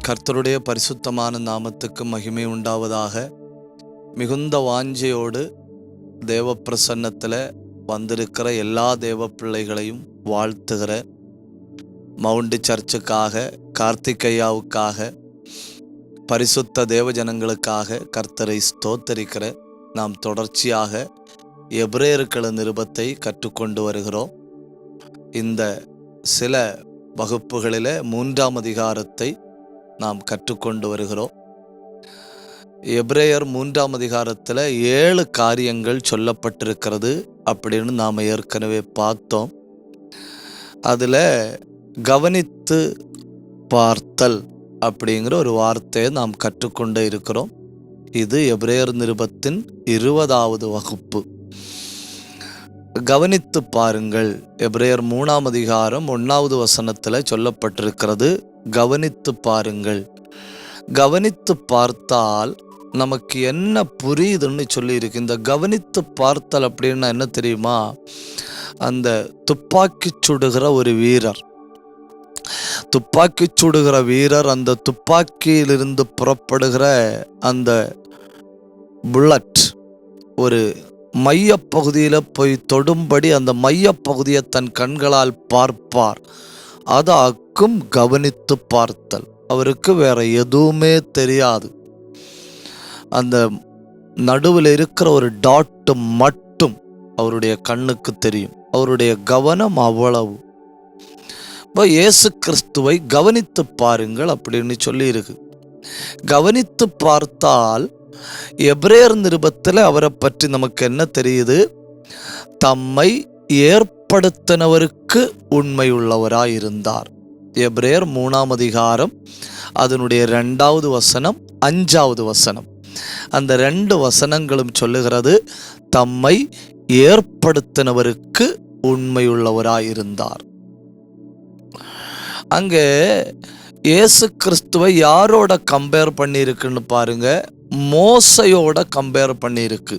கர்த்தருடைய பரிசுத்தமான நாமத்துக்கு மகிமை உண்டாவதாக. மிகுந்த வாஞ்சையோடு தேவ பிரசன்னத்தில் வந்திருக்கிற எல்லா தேவ பிள்ளைகளையும் வாழ்த்துகிற மவுண்ட் சர்ச்சுக்காக, கார்த்திகையாவுக்காக, பரிசுத்த தேவ ஜனங்களுக்காக கர்த்தரை ஸ்தோத்தரிக்கிற நாம் தொடர்ச்சியாக எபிரேயர்கள் நிருபத்தை கற்றுக்கொண்டு வருகிறோம். இந்த சில வகுப்புகளில் 3ஆம் அதிகாரத்தை நாம் கற்றுக்கொண்டு வருகிறோம். எபிரேயர் 3ஆம் அதிகாரத்தில் 7 காரியங்கள் சொல்லப்பட்டிருக்கிறது அப்படின்னு நாம் ஏற்கனவே பார்த்தோம். அதில் கவனித்து பார்த்தல் அப்படிங்கிற ஒரு வார்த்தையை நாம் கற்றுக்கொண்டே இருக்கிறோம். இது எபிரேயர் நிருபத்தின் 20வது வகுப்பு. கவனித்து பாருங்கள். எபிரேயர் 3ஆம் அதிகாரம் 1வது வசனத்தில் சொல்லப்பட்டிருக்கிறது, கவனித்து பாருங்கள். கவனித்து பார்த்தால் நமக்கு என்ன புரியுதுன்னு சொல்லியிருக்கு. இந்த கவனித்து பார்த்தல் அப்படின்னா என்ன தெரியுமா? அந்த துப்பாக்கி சுடுகிற ஒரு வீரர், துப்பாக்கி சுடுகிற வீரர் அந்த துப்பாக்கியிலிருந்து புறப்படுகிற அந்த புல்லட் ஒரு மையப்பகுதியில் போய் தொடும்படி அந்த மையப்பகுதியை தன் கண்களால் பார்ப்பார். அதாக்கும் கவனித்து பார்த்தல். அவருக்கு வேற எதுவுமே தெரியாது. அந்த நடுவில் இருக்கிற ஒரு டாட்டு மட்டும் அவருடைய கண்ணுக்கு தெரியும். அவருடைய கவனம் அவ்வளவு. இப்போ இயேசு கிறிஸ்துவை கவனித்து பாருங்கள் அப்படின்னு சொல்லி இருக்கு. கவனித்து பார்த்தால் எபிரேயர் நிருபத்தில் அவரை பற்றி நமக்கு என்ன தெரியுது? தம்மை ஏற்படுத்தினவருக்கு உண்மையுள்ளவராயிருந்தார். எபிரேயர் 3ஆம் அதிகாரம் அதனுடைய 2வது வசனம், 5வது வசனம், அந்த 2 வசனங்களும் சொல்லுகிறது தம்மை ஏற்படுத்தினவருக்கு உண்மையுள்ளவராயிருந்தார். அங்கே இயேசு கிறிஸ்துவை யாரோட கம்பேர் பண்ணியிருக்குன்னு பாருங்க. மோசையோட கம்பேர் பண்ணியிருக்கு.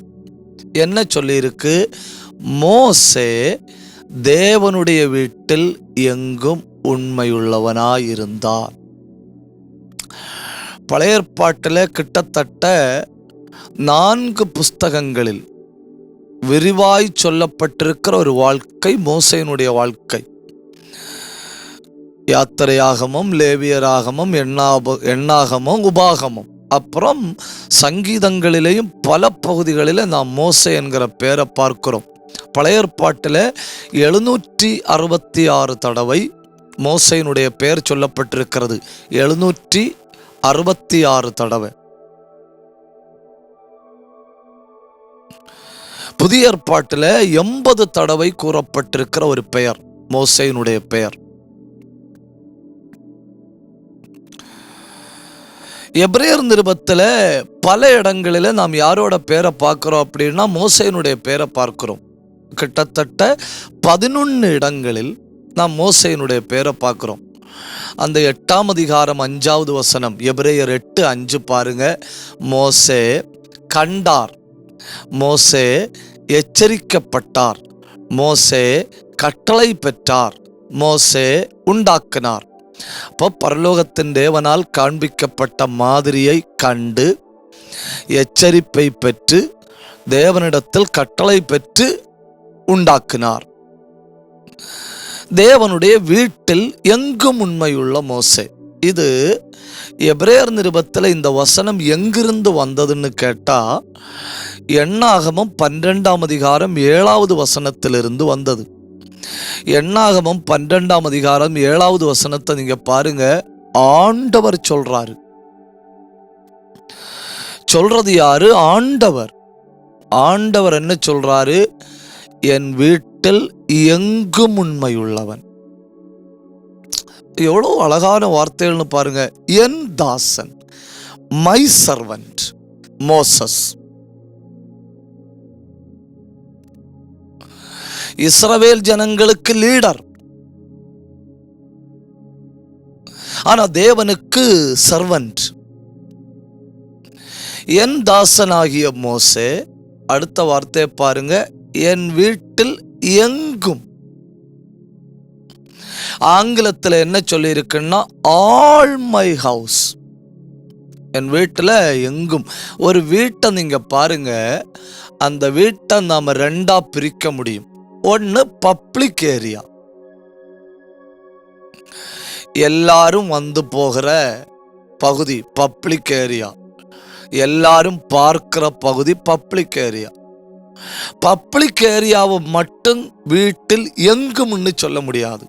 என்ன சொல்லியிருக்கு? மோசே தேவனுடைய வீட்டில் எங்கும் உண்மையுள்ளவனாயிருந்தார். பழைய ஏற்பாட்டில் கிட்டத்தட்ட 4 புஸ்தகங்களில் விரிவாய் சொல்லப்பட்டிருக்கிற ஒரு வாழ்க்கை மோசேயினுடைய வாழ்க்கை. யாத்திரையாகமும், லேவியராகமும், எண்ணாகமும், உபாகமும், அப்புறம் சங்கீதங்களிலேயும் பல பகுதிகளில் நாம் மோசே என்கிற பேரை பார்க்கிறோம். பழைய ஏற்பாட்டில் 766 தடவை மோசேயினுடைய பெயர் சொல்லப்பட்டிருக்கிறது. 766 தடவை. புதிய ஏற்பாட்டில் 80 தடவை கூறப்பட்டிருக்கிற ஒரு பெயர் மோசேயினுடைய பெயர். எபிரேயர் நிருபத்தில் பல இடங்களில் நாம் யாரோட பேரை பார்க்கிறோம் அப்படின்னா மோசேயினுடைய பேரை பார்க்கிறோம். கிட்டத்தட்ட 11 இடங்களில் நாம் மோசேயினுடைய பேரை பார்க்கிறோம். அந்த 8ஆம் அதிகாரம் 5வது வசனம், எபிரேயர் 8:5 பாருங்க. மோசே கண்டார், மோசே எச்சரிக்கப்பட்டார், மோசே கட்டளை பெற்றார், மோசே உண்டாக்கினார். அப்போ பரலோகத்தின் தேவனால் காண்பிக்கப்பட்ட மாதிரியை கண்டு எச்சரிப்பை பெற்று தேவனிடத்தில் கட்டளை பெற்று உண்டாக்கினார். தேவனுடைய வீட்டில் எங்கும் உண்மையுள்ள மோசே. இது எபிரேயர் நிருபத்தில் இந்த வசனம் எங்கிருந்து வந்ததுன்னு கேட்டா எண்ணாகமம் 12ஆம் அதிகாரம் 7வது வசனத்திலிருந்து வந்தது. எண்ணாகமம் 12ஆம் அதிகாரம் 7வது வசனத்தை நீங்க பாருங்க. ஆண்டவர் சொல்றாரு. சொல்றது யாரு? ஆண்டவர். ஆண்டவர் என்ன சொல்றாரு? என் வீட்டில் எங்கும் உண்மையுள்ளவன். எவ்வளவு அழகான வார்த்தைகள்னு பாருங்க. என் தாசன், மை சர்வன்ட் மோசஸ். இஸ்ரவேல் ஜனங்களுக்கு லீடர், ஆனா தேவனுக்கு சர்வன்ட். என் தாசனாகிய மோசே, அடுத்த வார்த்தையை பாருங்க, என் வீட்டில் எங்கும். ஆங்கிலத்தில் என்ன சொல்லி இருக்குன்னா, ஆல் மை ஹவுஸ், என் வீட்டில் எங்கும். ஒரு வீட்டை நீங்க பாருங்க, அந்த வீட்டை நாம ரெண்டா பிரிக்க முடியும். ஒன்று பப்ளிக் ஏரியா, எல்லாரும் வந்து போகிற பகுதி பப்ளிக் ஏரியா, எல்லாரும் பார்க்கிற பகுதி பப்ளிக் ஏரியா. பப்ளிக் ஏரியாவை மட்டும் வீட்டில் எங்கும்னு சொல்ல முடியாது.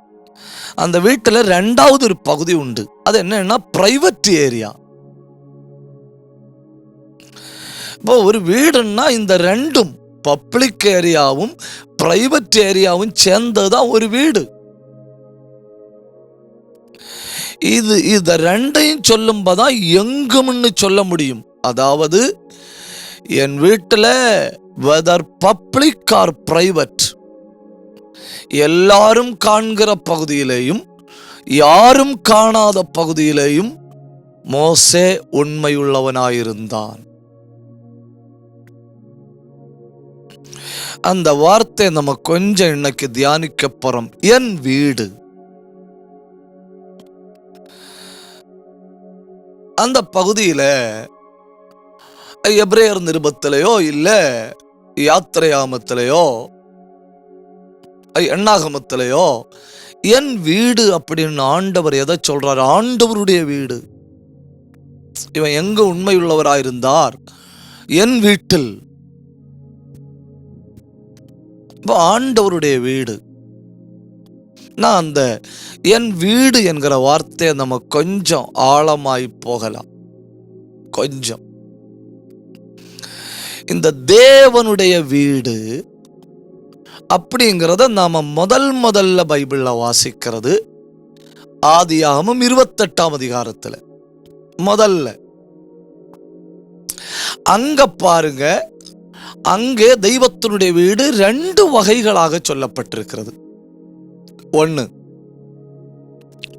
அந்த வீட்டில் ரெண்டாவது ஒரு பகுதி உண்டு. அது என்னன்னா பிரைவேட் ஏரியா. இப்போ ஒரு வீடுன்னா இந்த ரெண்டும், பப்ளிக் ஏரியாவும் பிரைவேட் ஏரியாவும் சேர்ந்ததுதான் ஒரு வீடு. இத ரெண்டையும் சொல்லும்போதான் எங்கும்னு சொல்ல முடியும். அதாவது என் வீட்டில் வெதர் பப்ளிக் ஆர் பிரைவேட், எல்லாரும் காண்கிற பகுதியிலேயும் யாரும் காணாத பகுதியிலேயும் மோசே உண்மையுள்ளவனாயிருந்தான். அந்த வார்த்தை நம்ம கொஞ்சம் இன்னைக்கு தியானிக்க போறோம். என் வீடு. அந்த பகுதியில எபிரேயர் நிருபத்திலேயோ இல்ல யாத்திரையாமத்திலேயோ எண்ணாகமத்திலேயோ என் வீடு அப்படின்னு ஆண்டவர் எதை சொல்றாரு? ஆண்டவருடைய வீடு. இவன் எங்க உண்மையுள்ளவராயிருந்தார்? என் வீட்டில். ஆண்டவருடைய வீடு. நான் அந்த என் வீடு என்கிற வார்த்தையை நம்ம கொஞ்சம் ஆழமாய் போகலாம். கொஞ்சம் இந்த தேவனுடைய வீடு அப்படிங்கிறத நாம முதல்ல பைபிள்ல வாசிக்கிறது ஆதியாகமம் 28ஆம் அதிகாரத்துல. முதல்ல அங்க பாருங்க, அங்கே தெய்வத்தினுடைய வீடு 2 வகைகளாக சொல்லப்பட்டிருக்கிறது. ஒண்ணு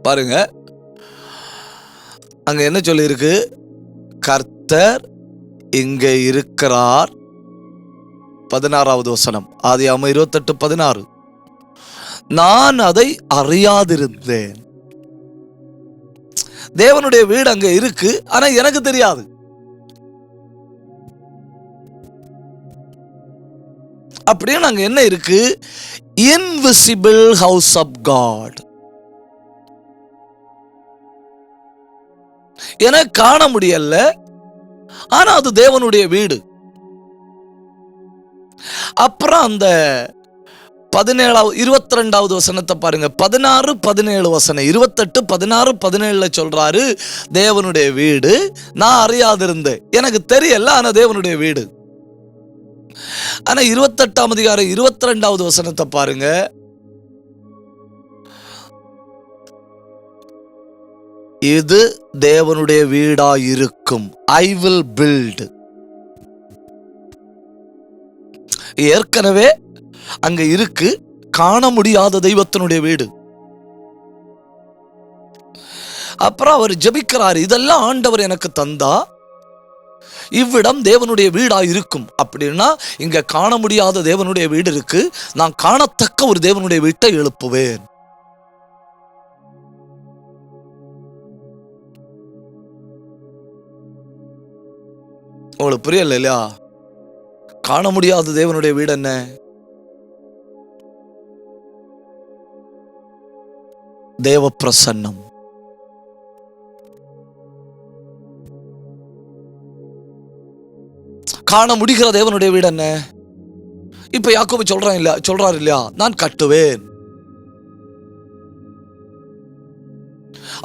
பாருங்க, அங்க என்ன சொல்லி இருக்கு? கர்த்தர் இங்கே இருக்கிறார். 16வது வசனம், ஆதியாகமம் 28:16. நான் அதை அறியாதிருந்தேன். தேவனுடைய வீடு அங்க இருக்கு, ஆனா எனக்கு தெரியாது. அப்படியே அங்க என்ன இருக்கு? Invisible house of God. என காண முடியல, ஆனா அது தேவனுடைய வீடு. அப்புறம் அந்த 22வது வசனத்தை பாருங்க. 16, 17 வசனம், 28, 16, 17 சொல்றாரு, தேவனுடைய வீடு நான் அறியாதிருந்தேன், எனக்கு தெரியல, ஆனா தேவனுடைய வீடு. ஆனா 28ஆம் அதிகாரம் 22வது வசனத்தை பாருங்க. இது தேவனுடைய வீடா இருக்கும். I will build. ஏற்கனவே அங்க இருக்கு, காண முடியாத தெய்வத்தினுடைய வீடு. அப்புறம் அவர் ஜெபிக்கிறார், இதெல்லாம் ஆண்டவர் எனக்கு தந்தா இவ்விடம் தேவனுடைய வீடா இருக்கும். அப்படின்னா இங்க காண முடியாத தேவனுடைய வீடு இருக்கு, நான் காணத்தக்க ஒரு தேவனுடைய வீட்டை எழுப்புவேன். உங்களுக்கு புரியல இல்லையா? காண முடியாத தேவனுடைய வீடு என்ன? தேவ பிரசன்னம். காண முடிகிற தேவனுடைய வீடு என்ன? இப்ப யாக்கோபு சொல்றாரு இல்லையா, நான் கட்டுவேன்.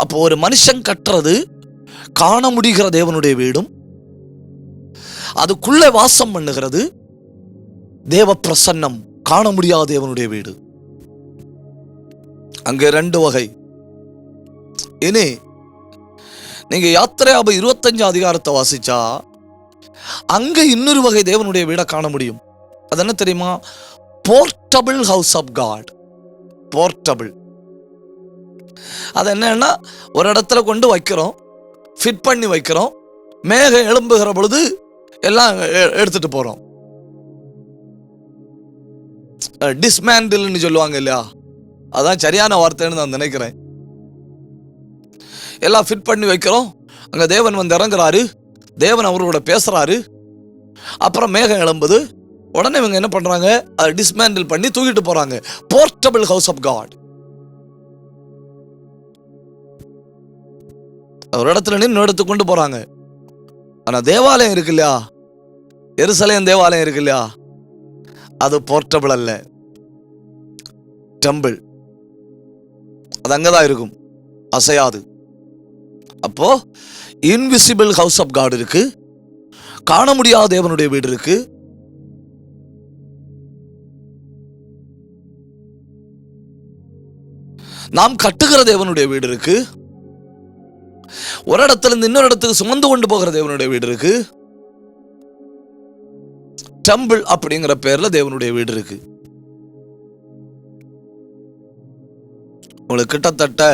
அப்போ ஒரு மனுஷன் கட்டுறது காண முடிகிற தேவனுடைய வீடும், அதுக்குள்ளே வாசம் பண்ணுகிறது தேவ பிரசன்னம், காண முடியாத தேவனுடைய வீடு. அங்கே 2 வகை. இனி நீங்க யாத்திரையாகமம் 25 அதிகாரத்தை வாசிச்சா அங்க இன்னொரு வகை தேவனுடைய வீடை காண முடியும். அது என்ன தெரியுமா? Portable house of God. Portable. அது என்னன்னா, ஒரு இடத்துல கொண்டு வைக்கிறோம், ஃபிட் பண்ணி வைக்கிறோம், மேகம் எழும்புகிற பொழுது எல்லாம் எடுத்துட்டு போறோம். டிஸ்மேண்டில்னு சொல்லுவாங்க இல்லையா? அதான் சரியான வார்த்தைன்னு நான் நினைக்கிறேன். எல்லாம் ஃபிட் பண்ணி வைக்கிறோம். அங்க தேவன் வந்து இறங்குறாரு, தேவன் அவரோட பேசுறாரு. அப்புறம் மேகம் எழும்புது. உடனே இவங்க என்ன பண்றாங்க? அதை டிஸ்மேண்டில் பண்ணி தூக்கிட்டு போறாங்க. Portable house of God. ஒரு இடத்துல நின்று எடுத்து கொண்டு போறாங்க. ஆனா தேவாலயம் இருக்கு இல்லையா, எருசலேம் தேவாலயம் இருக்கு இல்லையா, அது போர்ட்டபிள் அல்ல, டெம்பிள். அது அங்கதான் இருக்கும், அசையாது. அப்போ இன்விசிபிள் ஹவுஸ் ஆஃப் காட் இருக்கு, காண முடியாத தேவனுடைய வீடு இருக்கு. நாம் கட்டுகிற தேவனுடைய வீடு இருக்கு. ஒரு இடத்துல இருந்து இன்னொரு இடத்துக்கு சுமந்து கொண்டு போகிற தேவனுடைய வீடு இருக்கு. டெம்பிள் அப்படிங்கிற பேர்ல தேவனுடைய வீடு இருக்கு. உங்களுக்கு கிட்டத்தட்ட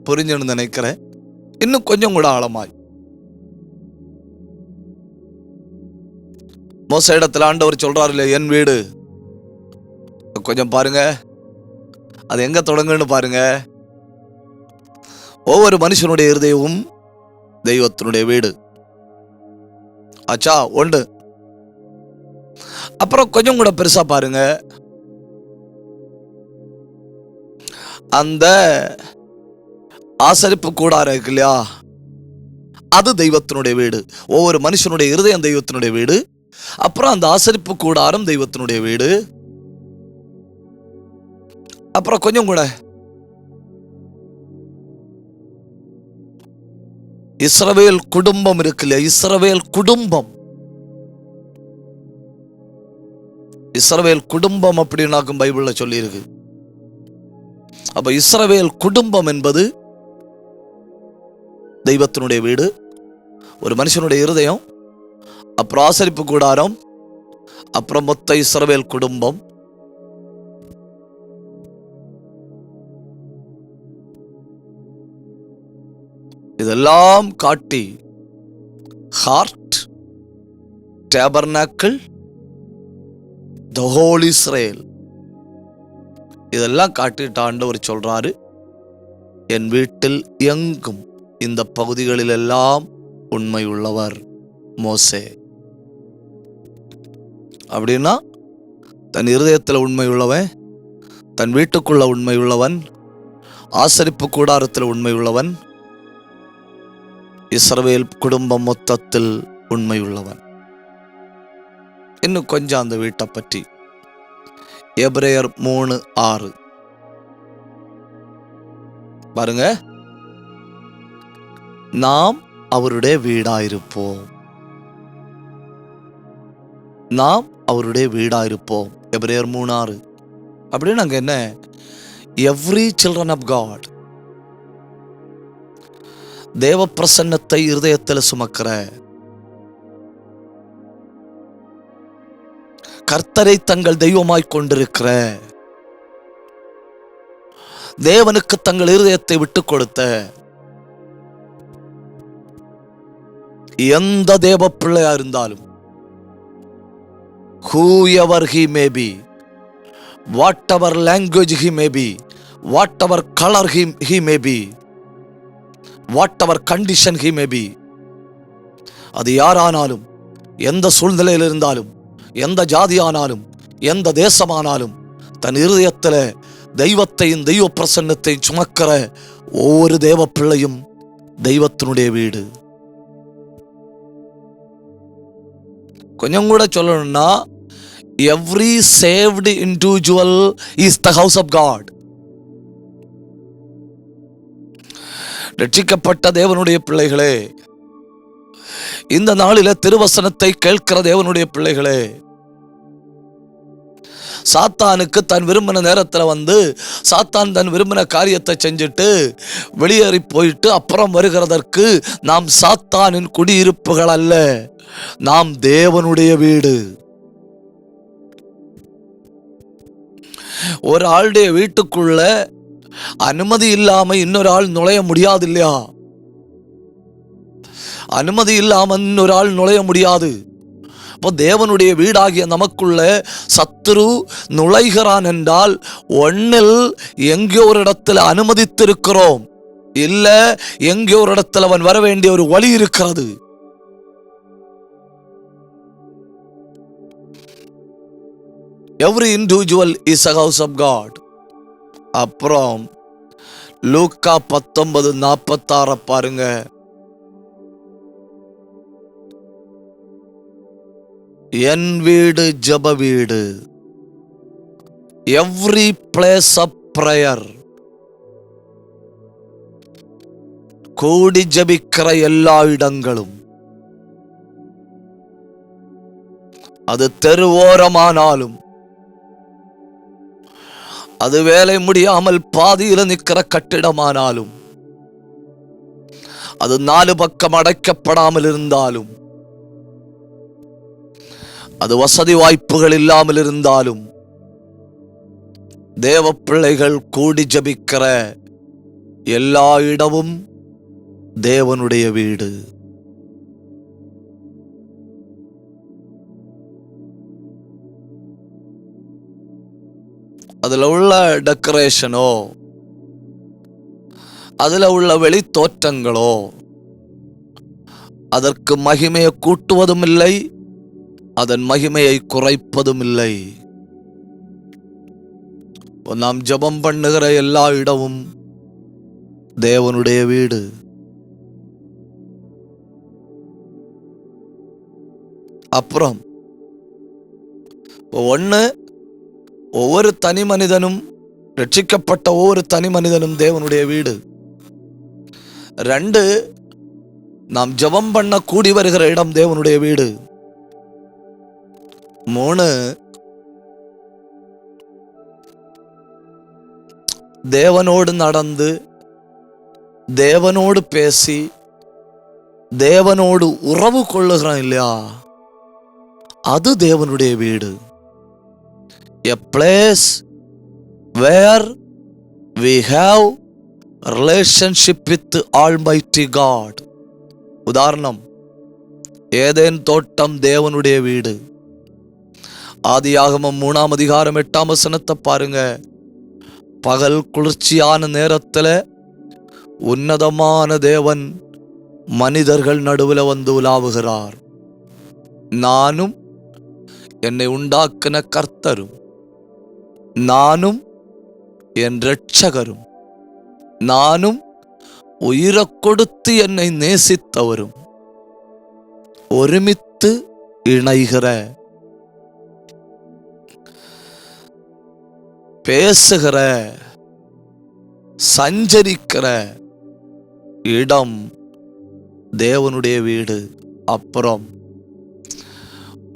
புரிஞ்சுன்னு நினைக்கிறேன். இன்னும் கொஞ்சம் கூட ஆழமாய் மோச இடத்துல ஆண்டவர் சொல்றாரு இல்லையா, என் வீடு. கொஞ்சம் பாருங்க, அது எங்க தொடங்குன்னு பாருங்க. ஒவ்வொரு மனுஷனுடைய இருதயமும் தெய்வத்தினுடைய வீடு. ஆச்சா, ஒன்று. அப்புறம் கொஞ்சம் கூட பெருசா பாருங்க, அந்த ஆசரிப்பு கூடாரம் இருக்கு இல்லையா, அது தெய்வத்தினுடைய வீடு. ஒவ்வொரு மனுஷனுடைய இருதயம் தெய்வத்தினுடைய வீடு. அப்புறம் அந்த ஆசரிப்பு கூடாரம் தெய்வத்தினுடைய வீடு. அப்புறம் கொஞ்சம் கூட இஸ்ரவேல் குடும்பம் இருக்கு இல்லையா, இஸ்ரவேல் குடும்பம். இஸ்ரவேல் குடும்பம் அப்படின்னாக்கும் பைபிள்ல சொல்லி இருக்கு. அப்ப இஸ்ரவேல் குடும்பம் என்பது தெய்வத்தினுடைய வீடு, ஒரு மனுஷனுடைய இருதயம், அப்புறம் ஆசரிப்பு கூடாரம், அப்புறம் மொத்த இஸ்ரவேல் குடும்பம். இதெல்லாம் காட்டி heart, tabernacle, the whole Israel, இதெல்லாம் காட்டிட்டு ஆண்டவர் சொல்றாரு, என் வீட்டில் எங்கும் இந்த பகுதிகளில் எல்லாம் உண்மை உள்ளவர் மோசே. அப்படின்னா தன் இருதயத்தில் உண்மை உள்ளவன், தன் வீட்டுக்குள்ள உண்மை உள்ளவன், ஆசரிப்பு கூடாரத்தில் உண்மை உள்ளவன், இஸ்ரவேல் குடும்பம் மொத்தத்தில் உண்மை உள்ளவன். இன்னும் கொஞ்சம் அந்த வீட்டை பற்றி எபிரேயர் 3:6 பாருங்க. நாம் அவருடைய வீடாயிருப்போம், நாம் அவருடைய வீடாயிருப்போம். எபிரேயர் 3:6 அப்படின்னு அங்க என்ன, எவ்ரி சில்ட்ரன் ஆஃப் காட், தேவ பிரசன்னத்தை இருதயத்தில் சுமக்கிற, கர்த்தரை தங்கள் தெய்வமாய் கொண்டிருக்கிற, தேவனுக்கு தங்கள் இருதயத்தை விட்டுக் கொடுத்த எந்த தேவ பிள்ளையா இருந்தாலும், whoever he may be, whatever language he may be, whatever color he may be, whatever condition he may be, அது யாரானாலும், எந்த சூழ்நிலையில் இருந்தாலும், எந்த ஜாதியானாலும், எந்த தேசமானாலும், தன் இருதயத்தில் தெய்வத்தையும் தெய்வ பிரசன்னத்தையும் சுமக்கிற ஒவ்வொரு தேவ பிள்ளையும் தெய்வத்தினுடைய வீடு. கொஞ்சம் கூட சொல்லணும்னா, every saved individual is the house of God. ரட்சிக்கப்பட்ட தேவனுடைய பிள்ளைகளே, இந்த நாளில திருவசனத்தை கேட்கிற தேவனுடைய பிள்ளைகளே, சாத்தானுக்கு தன் விரும்பின நேரத்தில் வந்து சாத்தான் தன் விரும்பின காரியத்தை செஞ்சுட்டு வெளியேறி போயிட்டு அப்புறம் வருகிறதற்கு நாம் சாத்தானின் குடியிருப்புகள் அல்ல, நாம் தேவனுடைய வீடு. ஒரு ஆளுடைய வீட்டுக்குள்ள அனுமதி இல்லாம இன்னொரு ஆள் நுழைய முடியாது இல்லையா? அனுமதி இல்லாம இன்னொரு ஆள் நுழைய முடியாது. அப்போ தேவனுடைய வீடாகிய நமக்குள்ள சத்துரு நுழைகிறான் என்றால் ஒன்னில் எங்கே ஒரு இடத்துல அனுமதித்திருக்கிறோம், இல்ல எங்கே ஒரு இடத்துல அவன் வர வேண்டிய ஒரு வழி இருக்கிறது. Every individual is a house of God. அப்புறம் லூக்கா 19:46 பாருங்க. என் வீடு ஜெப வீடு. Every place of prayer. கூடி ஜெபிக்கிற எல்லா இடங்களும், அது தெருவோரமானாலும், அது வேலை முடியாமல் பாதியில் நிற்கிற கட்டிடமானாலும், அது 4 பக்கம் அடைக்கப்படாமல் இருந்தாலும், அது வசதி வாய்ப்புகள் இல்லாமல் இருந்தாலும், தேவ பிள்ளைகள் கூடி ஜெபிக்கிற எல்லா இடமும் தேவனுடைய வீடு. அதுல உள்ள டெக்கரேஷனோ, அதுல உள்ள வெளி தோற்றங்களோ அதற்கு மகிமையை கூட்டுவதும் இல்லை, அதன் மகிமையை குறைப்பதும் இல்லை. நாம் ஜெபம் பண்ணுகிற எல்லா இடமும் தேவனுடைய வீடு. அப்புறம் ஒவ்வொரு தனி மனிதனும், ரட்சிக்கப்பட்ட ஒவ்வொரு தனி மனிதனும் தேவனுடைய வீடு. 2, நாம் ஜெபம் பண்ண கூடி வருகிற இடம் தேவனுடைய வீடு. 3, தேவனோடு நடந்து, தேவனோடு பேசி, தேவனோடு உறவு கொள்ளுகிறான் இல்லையா, அது தேவனுடைய வீடு. A place where we have relationship with Almighty God. உதாரணம், ஏதேன் தோட்டம் தேவனுடைய வீடு. ஆதியாகமம் 3:8 பாருங்க. பகல் குளிர்ச்சியான நேரத்தில் உன்னதமான தேவன் மனிதர்கள் நடுவில் வந்து உலாவுகிறார். நானும் என்னை உண்டாக்கின கர்த்தரும், நானும் என் இரட்சகரும், நானும் உயிரை கொடுத்து என்னை நேசித்தவரும் ஒருமித்து இணைகிற, பேசுகிற, சஞ்சரிக்கிற இடம் தேவனுடைய வீடு. அப்புறம்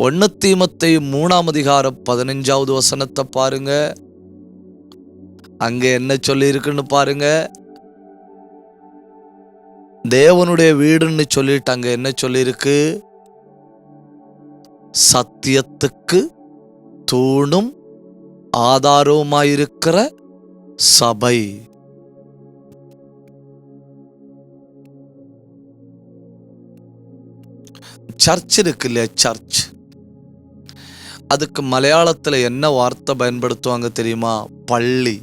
1 தீமோத்தேயு 3:15 பாருங்க. அங்க என்ன சொல்லி இருக்குன்னு பாருங்க. தேவனுடைய வீடுன்னு சொல்லிட்டு அங்க என்ன சொல்லி இருக்கு? சத்தியத்துக்கு தூணும் ஆதாரமாயிருக்கிற சபை. சர்ச் இருக்கு இல்லையா, சர்ச். அதுக்கு மலையாளத்துல என்ன வார்த்தை பயன்படுத்துவாங்க தெரியுமா? பள்ளி.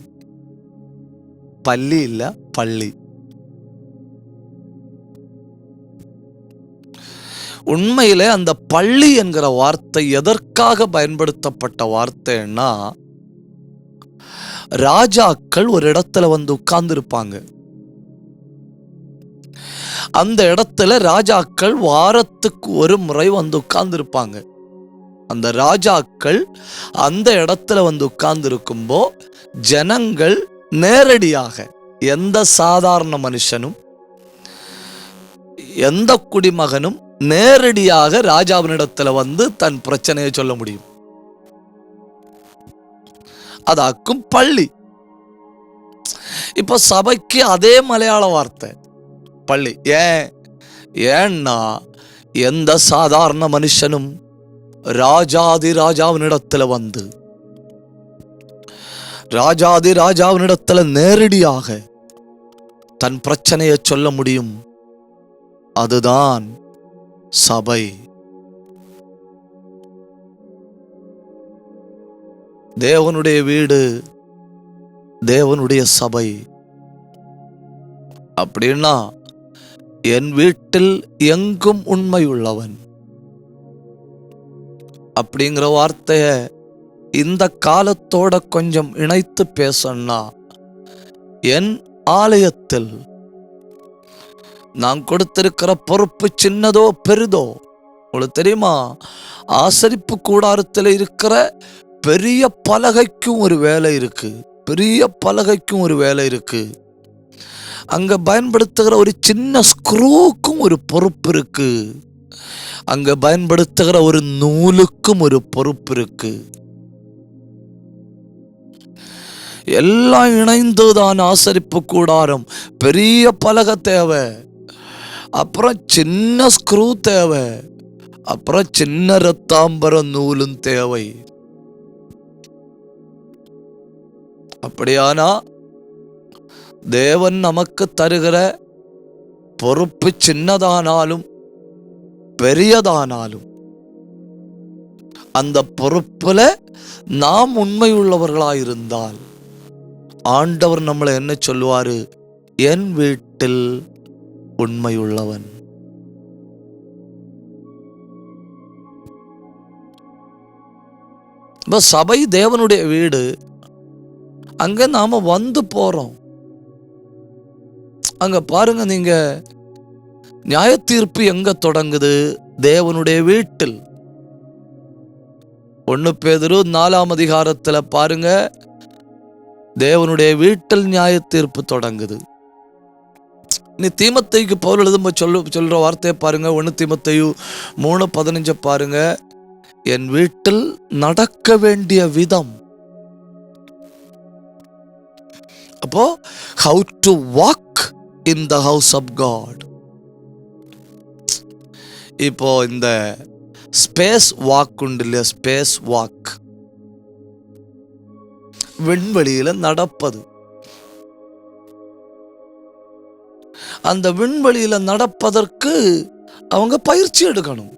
பள்ளி இல்ல, பள்ளி. உண்மையிலே அந்த பள்ளி என்கிற வார்த்தை எதற்காக பயன்படுத்தப்பட்ட வார்த்தைன்னா, ராஜாக்கள் ஒரு இடத்துல வந்து உட்கார்ந்து இருப்பாங்க. அந்த இடத்துல ராஜாக்கள் வாரத்துக்கு ஒரு முறை வந்து உட்கார்ந்து இருப்பாங்க. அந்த ராஜாக்கள் அந்த இடத்துல வந்து உட்கார்ந்து இருக்கும்போ ஜனங்கள் நேரடியாக, எந்த சாதாரண மனுஷனும் எந்த குடிமகனும் நேரடியாக ராஜாவினிடத்துல வந்து தன் பிரச்சனையை சொல்ல முடியும். அதாக்கும் பள்ளி. இப்ப சபைக்கு அதே மலையாள வார்த்தை பள்ளி. ஏன்னா எந்த சாதாரண மனுஷனும் ராஜாதி ராஜாவினிடத்துல வந்து, ராஜாதி ராஜாவினிடத்துல நேரடியாக தன் பிரச்சனையை சொல்ல முடியும். அதுதான் சபை. தேவனுடைய வீடு, தேவனுடைய சபை. அப்படின்னா என் வீட்டில் எங்கும் உண்மை உள்ளவன் அப்படிங்கிற வார்த்தைய இந்த காலத்தோட கொஞ்சம் இணைத்து பேசணும்னா, என் ஆலயத்தில் நான் கொடுத்திருக்கிற பொறுப்பு சின்னதோ பெரிதோ, உங்களுக்கு தெரியுமா, ஆசரிப்பு கூடாரத்தில் இருக்கிற பெரிய பலகைக்கும் ஒரு வேலை இருக்கு. பெரிய பலகைக்கும் ஒரு வேலை இருக்கு. அங்க பயன்படுத்துகிற ஒரு சின்ன ஸ்க்ரூக்கும் ஒரு பொறுப்பு இருக்கு. அங்க பயன்படுத்துகிற ஒரு நூலுக்கும் ஒரு பொறுப்பு இருக்கு. எல்லாம் இணைந்துதான் ஆசரிப்பு கூடாரம். பெரிய பலகை தேவை, அப்புறம் சின்ன ஸ்க்ரூ தேவை, அப்புறம் சின்ன ரத்தாம்பர நூலும் தேவை. அப்படியானா தேவன் நமக்கு தருகிற பொறுப்பு சின்னதானாலும் பெரியதானாலும் அந்த பொறுப்புல நாம் உண்மை உள்ளவர்களாயிருந்தால் ஆண்டவர் நம்மளை என்ன சொல்லுவாரு? என் வீட்டில் உண்மை உள்ளவன். சபை தேவனுடைய வீடு. அங்க நாம வந்து போறோம். அங்க பாருங்க, நீங்க நியாய தீர்ப்பு எங்க தொடங்குது? தேவனுடைய வீட்டில். 1 பேதுரு 4ஆம் அதிகாரத்துல பாருங்க, தேவனுடைய வீட்டில் நியாய தீர்ப்பு தொடங்குது. நீ தீமோத்தேயுக்கு பவுல் எழுதும்போது சொல்ற வார்த்தையை பாருங்க. 1 தீமோத்தேயு 3:15 பாருங்க. என் வீட்டில் நடக்க வேண்டிய விதம். அப்போ how to walk in the house of God. இப்போ இந்த ஸ்பேஸ் வாக் உண்டு இல்லையா? ஸ்பேஸ் வாக், விண்வெளியில நடப்பது. அந்த விண்வெளியில நடப்பதற்கு அவங்க பயிற்சி எடுக்கணும்.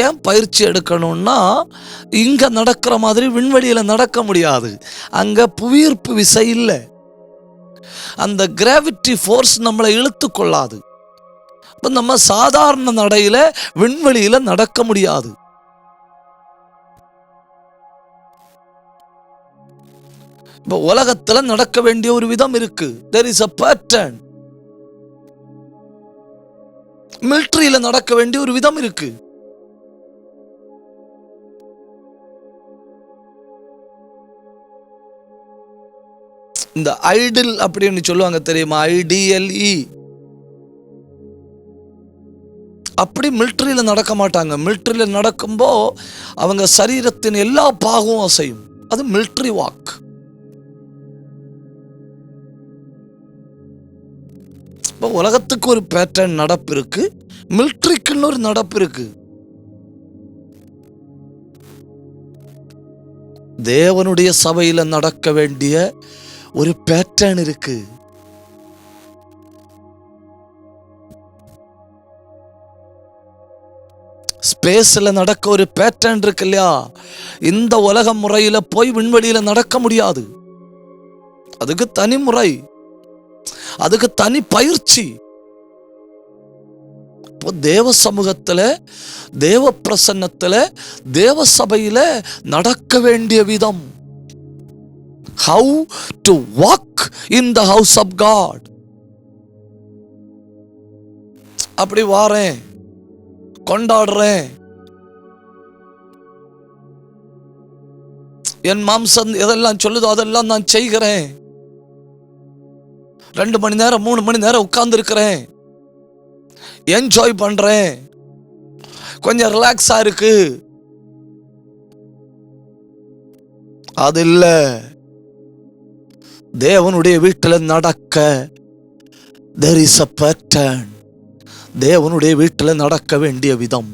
ஏன் பயிற்சி எடுக்கணும்னா, இங்க நடக்கிற மாதிரி விண்வெளியில நடக்க முடியாது. அங்க புவியீர்ப்பு விசை இல்லை, அந்த கிராவிட்டி ஃபோர்ஸ் நம்மளை இழுத்து கொள்ளாது. நம்ம சாதாரண நடையில விண்வெளியில நடக்க முடியாது. இப்ப உலகத்துல நடக்க வேண்டிய ஒரு விதம் இருக்கு. there is a pattern. மிலிட்டரியில நடக்க வேண்டிய ஒரு விதம் இருக்கு. இந்த ஐடில் அப்படின்னு சொல்லுவாங்க தெரியுமா? IDLE. அப்படி மிலிட்டரியில நடக்க மாட்டாங்க. மிலிட்டரியில நடக்கும்போ அவங்க சரீரத்தின் எல்லா பாகமும் அசையும். அது மிலிட்டரி வாக். உலகத்துக்கு ஒரு பேட்டர்ன் நடப்பு இருக்கு, மிலிட்டரிக்குன்னு ஒரு நடப்பு இருக்கு. தேவனுடைய சபையில நடக்க வேண்டிய ஒரு பேட்டர்ன் இருக்கு. ஸ்பேஸ்ல நடக்க ஒரு பேட்டர்ன் இருக்கு இல்லையா? இந்த உலக முறையில போய் விண்வெளியில நடக்க முடியாது. அதுக்கு தனி முறை, அதுக்கு தனி பயிற்சி. தேவ சமூகத்துல, தேவ பிரசன்னத்துல, தேவ சபையில நடக்க வேண்டிய விதம். How to walk in the house of God. அப்படி வாரேன், கொண்டாடுறேன், என் மாம்சம் எதெல்லாம் சொல்லுதோ அதெல்லாம் நான் செய்கிறேன், 2 மணி நேரம் 3 மணி நேரம் உட்கார்ந்து இருக்கிறேன், என்ஜாய் பண்றேன், கொஞ்சம் ரிலாக்ஸா இருக்கு. அது இல்ல. தேவனுடைய வீட்டில் நடக்க there is a pattern. தேவனுடைய வீட்டில் நடக்க வேண்டிய விதம்.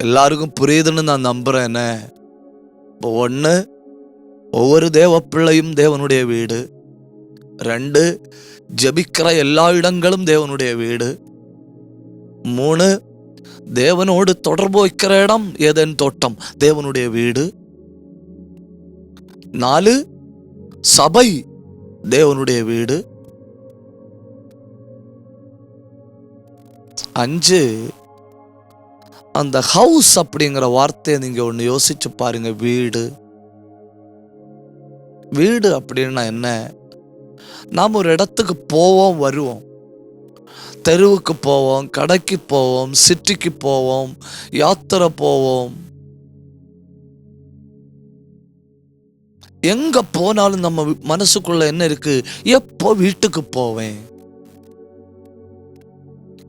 எல்லாருக்கும் புரியுதுன்னு நான் நம்புறேன். ஒண்ணு, ஒவ்வொரு தேவ பிள்ளையும் தேவனுடைய வீடு. 2, ஜெபிக்கிற எல்லா இடங்களும் தேவனுடைய வீடு. 3, தேவனோடு தொடர்பு வைக்கிற இடம் ஏதேன் தோட்டம் தேவனுடைய வீடு. 4, சபை தேவனுடைய வீடு. 5, அந்த ஹவுஸ் அப்படிங்கிற வார்த்தையை நீங்க ஒன்று யோசிச்சு பாருங்க. வீடு, வீடு அப்படின்னா என்ன? நாம் ஒரு இடத்துக்கு போவோம், வருவோம், தெருவுக்கு போவோம், கடைக்கு போவோம், சிட்டிக்கு போவோம், யாத்திரை போவோம். எங்க போனாலும் நம்ம மனசுக்குள்ள என்ன இருக்கு? எப்போ வீட்டுக்கு போவேன்,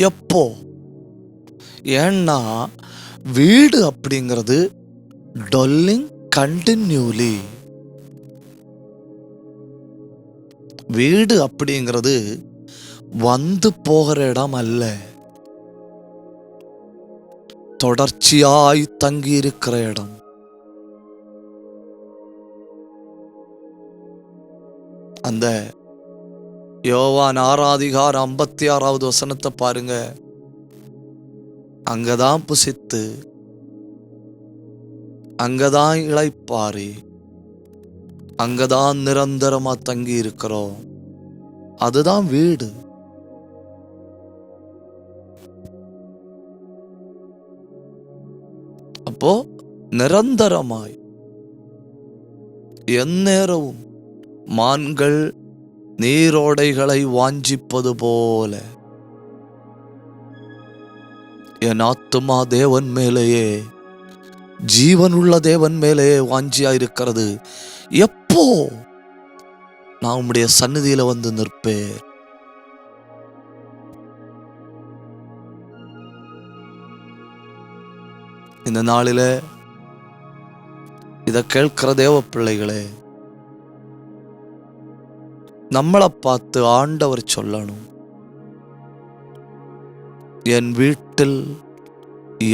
எப்போ? ஏன்னா வீடு அப்படிங்கிறது dwelling continually. வீடு அப்படிங்கிறது வந்து போகிற இடம் அல்ல, தொடர்ச்சியாய் தங்கி இருக்கிற இடம். அந்த யோவான் 6:56 பாருங்க. அங்கதான் புசித்து, அங்கதான் இளைப்பாரி, அங்கதான் நிரந்தரமா தங்கி இருக்கிறோம். அதுதான் வீடு. அப்போ நிரந்தரமாய் எந்நேரமும் மான்கள் நீரோடைகளை வாஞ்சிப்பது போல என் ஆத்துமா தேவன் மேலேயே, ஜீவனுள்ள தேவன் மேலேயே வாஞ்சியா இருக்கிறது. எப்போ நான் உம்முடைய சந்நிதியில வந்து நிற்பேன்? இந்த நாளில இத கேட்கிற தேவ பிள்ளைகளே, நம்மளை பார்த்து ஆண்டவர் சொல்லணும், என் வீட்டில்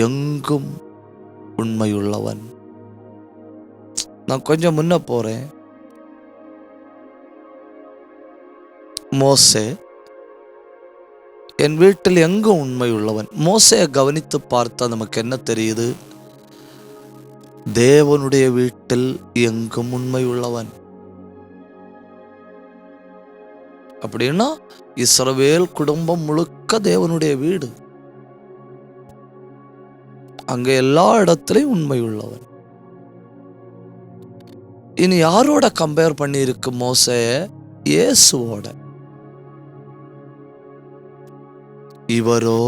எங்கும் உண்மையுள்ளவன். நான் கொஞ்சம் முன்ன போறேன். மோசே என் வீட்டில் எங்கும் உண்மை உள்ளவன். மோசையை கவனித்து பார்த்தா நமக்கு என்ன தெரியுது? தேவனுடைய வீட்டில் எங்கும் உண்மை உள்ளவன். அப்படின்னா இஸ்ரவேல் குடும்பம் முழுக்க தேவனுடைய வீடு. அங்க எல்லா இடத்திலையும் உண்மை உள்ளவன். இனி யாரோட கம்பேர் பண்ணி இருக்கு மோசே? இயேசுவோட. இவரோ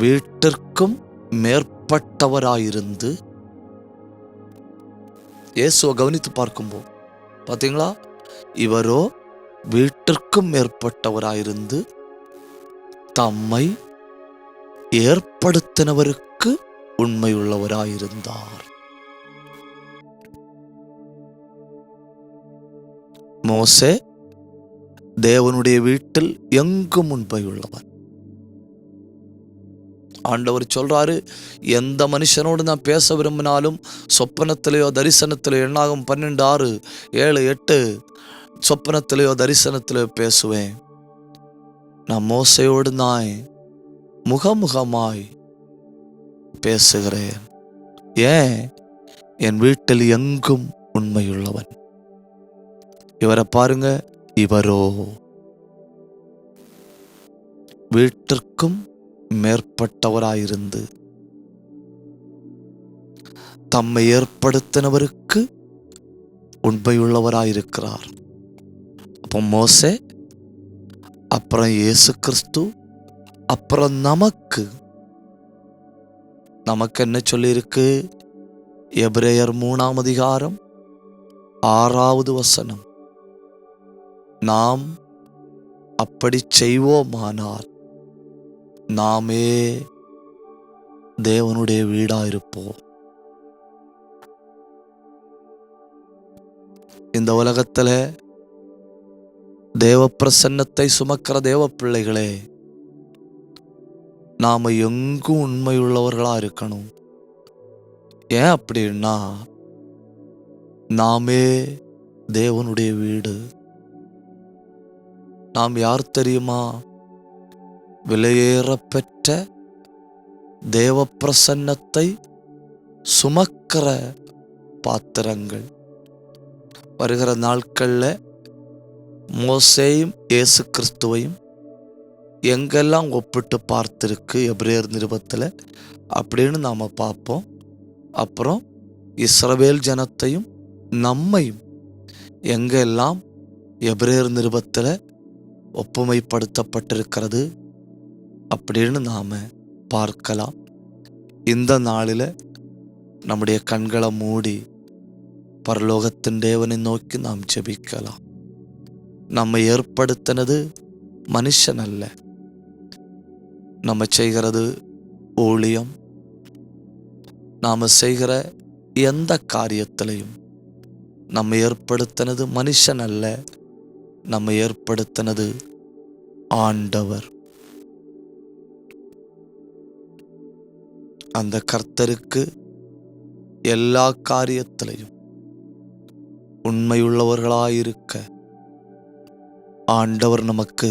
வீட்டிற்கும் மேற்பட்டவராயிருந்து, இயேசுவை கவனித்து பார்க்கும்போது பாத்தீங்களா, இவரோ வீட்டிற்கும் மேற்பட்டவராயிருந்து தம்மை ஏற்படுத்தினவருக்கு உண்மையுள்ளவராயிருந்தார். மோசே தேவனுடைய வீட்டில் எங்கும் உண்மையுள்ளவன். ஆண்டவர் சொல்றாரு, எந்த மனுஷனோடு நான் பேச விரும்பினாலும் சொப்பனத்திலேயோ தரிசனத்திலேயோ, எண்ணாகும் 12:6, 7, 8, சொப்பனத்திலேயோ தரிசனத்திலேயோ பேசுவேன். நான் மோசையோடு நான் முகமுகமாய் பேசுகிறேன். ஏன்? என் வீட்டில் எங்கும் உண்மையுள்ளவன். இவரை பாருங்க, இவரோ வீட்டிற்கும் மேற்பட்டவராயிருந்து தம்மை ஏற்படுத்தினவருக்கு உண்மையுள்ளவராயிருக்கிறார். அப்போ மோசே, அப்புறம் இயேசு கிறிஸ்து, அப்புறம் நமக்கு என்ன சொல்லியிருக்கு? எபிரேயர் 3:6 நாம் அப்படி செய்வோமானால் நாமே தேவனுடைய வீடாயிருப்போம். இந்த உலகத்துல தேவ பிரசன்னத்தை சுமக்கிற தேவ பிள்ளைகளே, நாம எங்கும் உண்மையுள்ளவர்களா இருக்கணும். ஏன் அப்படின்னா, நாமே தேவனுடைய வீடு. நாம் யார் தெரியுமா? விலையேற பெற்ற தேவ பிரசன்னத்தை சுமக்கிற பாத்திரங்கள். வருகிற நாட்களில் மோசேயும் இயேசு கிறிஸ்துவையும் எங்கெல்லாம் ஒப்பிட்டு பார்த்திருக்கு எபிரேயர் நிருபத்தில் அப்படின்னு நாம் பார்ப்போம். அப்புறம் இஸ்ரவேல் ஜனத்தையும் நம்மையும் எங்கெல்லாம் எபிரேயர் நிருபத்தில் ஒப்புமைப்படுத்தப்பட்டிருக்கிறது அப்படின்னு நாம் பார்க்கலாம். இந்த நாளில் நம்முடைய கண்களை மூடி பரலோகத்தின் தேவனை நோக்கி நாம் ஜெபிக்கலாம். நம்மை ஏற்படுத்தினது மனுஷன் அல்ல. நம்ம செய்கிறது ஊழியம், நாம் செய்கிற எந்த காரியத்திலையும் நம்ம ஏற்படுத்தினது மனுஷன் அல்ல, நம்ம ஏற்படுத்தினது ஆண்டவர். அந்த கர்த்தருக்கு எல்லா காரியத்திலையும் உண்மையுள்ளவர்களாயிருக்க ஆண்டவர் நமக்கு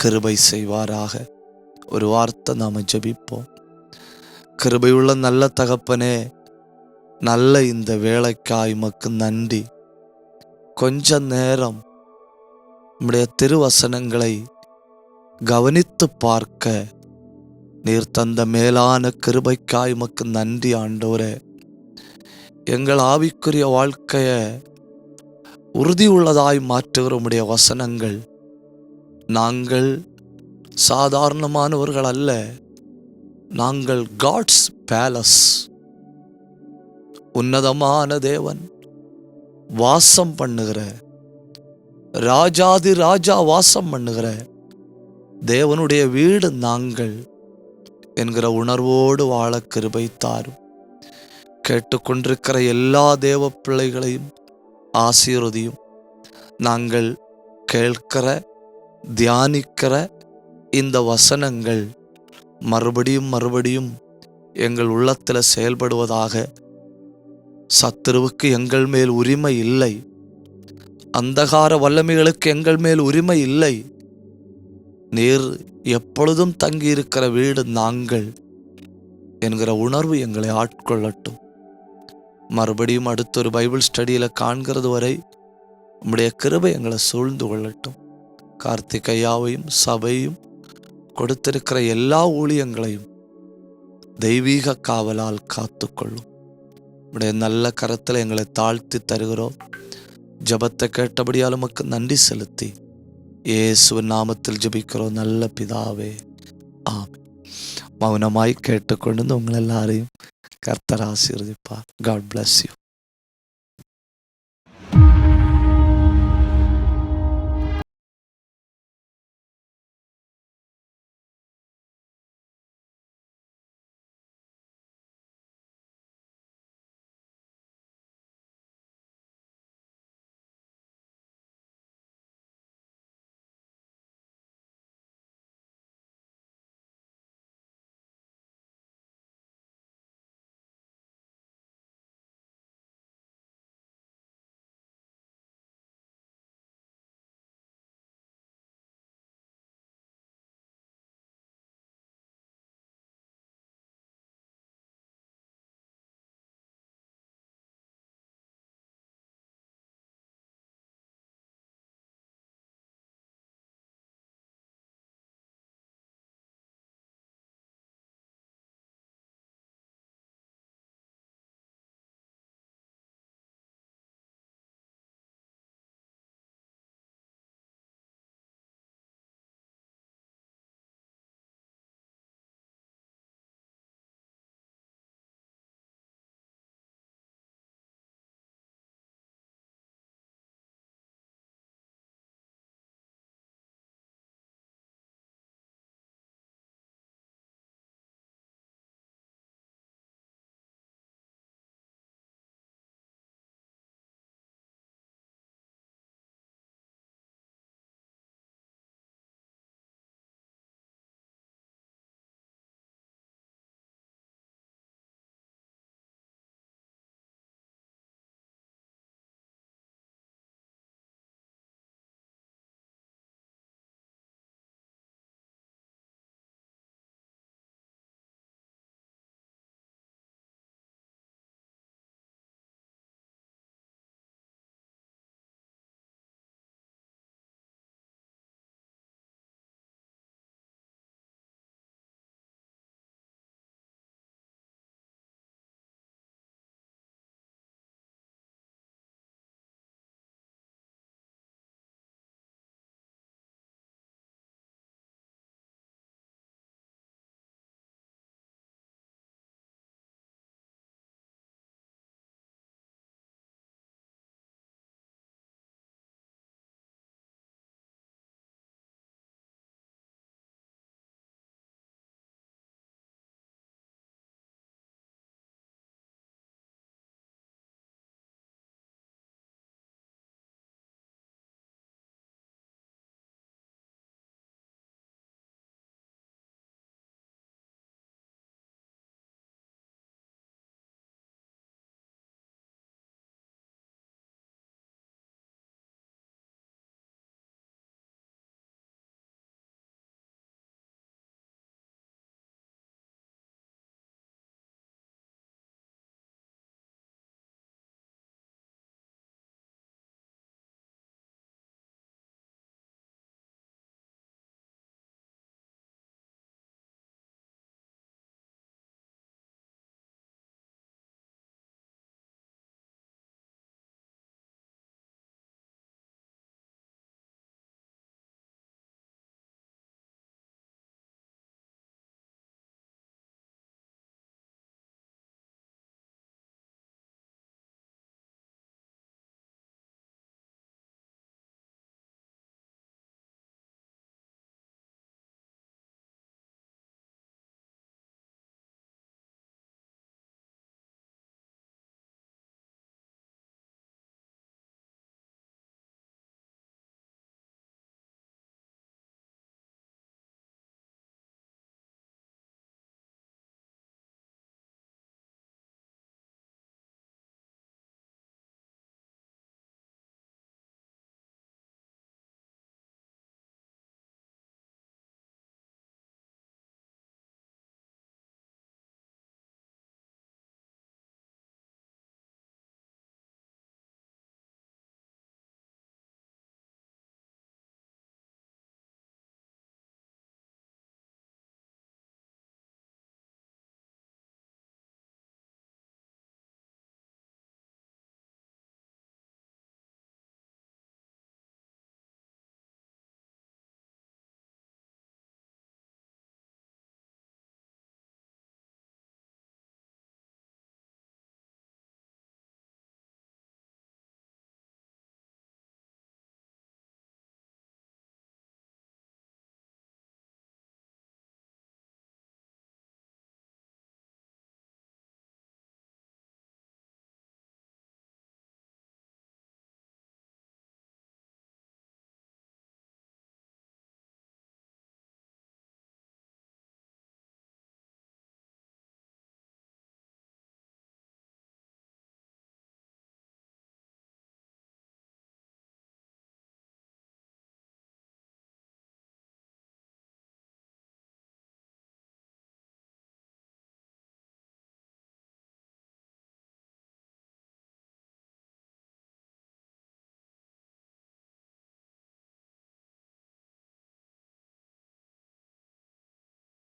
கிருபை செய்வாராக. ஒரு வார்த்தை நாம் ஜெபிப்போம். கிருபையுள்ள நல்ல தகப்பனே, நல்ல இந்த வேளைக்காய் உமக்கு நன்றி. கொஞ்ச நேரம் நம்முடைய திருவசனங்களை கவனித்து பார்க்க நீர் தந்த மேலான கிருபைக்காய் உமக்கு நன்றி ஆண்டவரே. எங்கள் ஆவிக்குரிய வாழ்க்கைய உறுதி உள்ளதாய் மாற்றுகிற உம்முடைய வசனங்கள், நாங்கள் சாதாரணமானவர்கள் அல்ல, நாங்கள் காட்ஸ் பேலஸ், உன்னதமான தேவன் வாசம் பண்ணுகிற, ராஜாதி ராஜா வாசம் பண்ணுகிற தேவனுடைய வீடு நாங்கள் என்கிற உணர்வோடு வாழ கிருபை தாரும். கேட்டுக்கொண்டிருக்கிற எல்லா தேவ பிள்ளைகளையும் ஆசீர்வதியும். நாங்கள் கேட்கிற தியானிக்கிற இந்த வசனங்கள் மறுபடியும் மறுபடியும் எங்கள் உள்ளத்தில் செயல்படுவதாக. சத்துருவுக்கு எங்கள் மேல் உரிமை இல்லை, அந்தகார வல்லமைகளுக்கு எங்கள் மேல் உரிமை இல்லை. நீர் எப்பொழுதும் தங்கியிருக்கிற வீடு நாங்கள் என்கிற உணர்வு எங்களை ஆட்கொள்ளட்டும். மறுபடியும் அடுத்தொரு பைபிள் ஸ்டடியில் காண்கிறது வரை உம்முடைய கிருபை எங்களை சூழ்ந்து கொள்ளட்டும். கார்த்திகையாவையும் சபையும் கொடுத்திருக்கிற எல்லா ஊழியங்களையும் தெய்வீக காவலால் காத்துக்கொள்ளும். உம்முடைய நல்ல கரத்தில் எங்களை தாழ்த்தி தருகிறோம். ஜபத்தை கேட்டபடியால் உமக்கு நன்றி செலுத்தி இயேசுவின் நாமத்தில் ஜெபிக்கிறோம் நல்ல பிதாவே, ஆமென். மௌனமாய் கேட்டுக்கொண்டு உங்கள் எல்லாரையும் கர்த்தர் ஆசீர்வதிப்பார். God bless you.